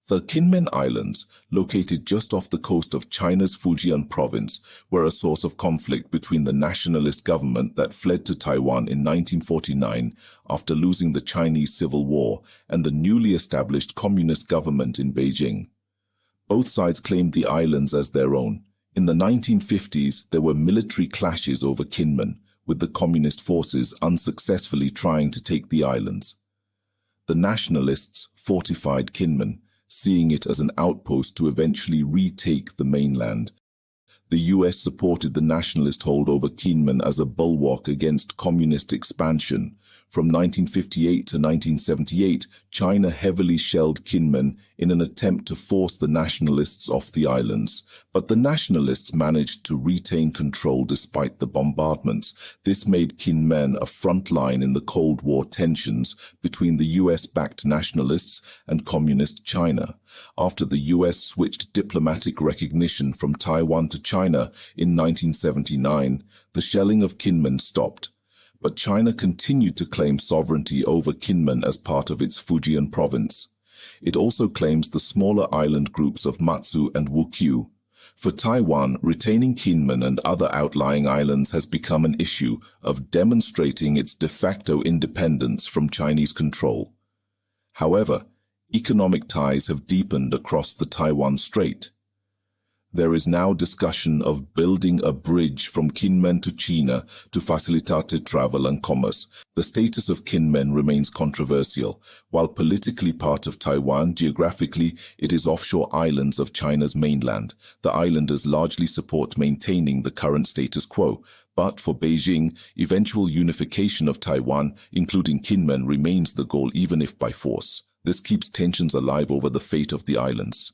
The KInmen Islands, located just off the coast of China's Fujian province, were a source of conflict between the nationalist government that fled to Taiwan in 1949 after losing the Chinese Civil War and the newly established communist government in Beijing. Both sides claimed the islands as their own. In the 1950s, there were military clashes over Kinmen, with the communist forces unsuccessfully trying to take the islands. The nationalists fortified Kinmen, seeing it as an outpost to eventually retake the mainland. The US supported the nationalist hold over Kinmen as a bulwark against communist expansion. From 1958 to 1978, China heavily shelled Kinmen in an attempt to force the nationalists off the islands, but the nationalists managed to retain control despite the bombardments. This made Kinmen a front line in the Cold War tensions between the US-backed nationalists and communist China. After the US switched diplomatic recognition from Taiwan to China in 1979, the shelling of Kinmen stopped. But China continued to claim sovereignty over Kinmen as part of its Fujian province. It also claims the smaller island groups of Matsu and Wukyu. For Taiwan, retaining Kinmen and other outlying islands has become an issue of demonstrating its de facto independence from Chinese control. However, economic ties have deepened across the Taiwan Strait. There is now discussion of building a bridge from Kinmen to China to facilitate travel and commerce. The status of Kinmen remains controversial. While politically part of Taiwan, geographically it is offshore islands of China's mainland. The islanders largely support maintaining the current status quo. But for Beijing, eventual unification of Taiwan, including Kinmen, remains the goal even if by force. This keeps tensions alive over the fate of the islands.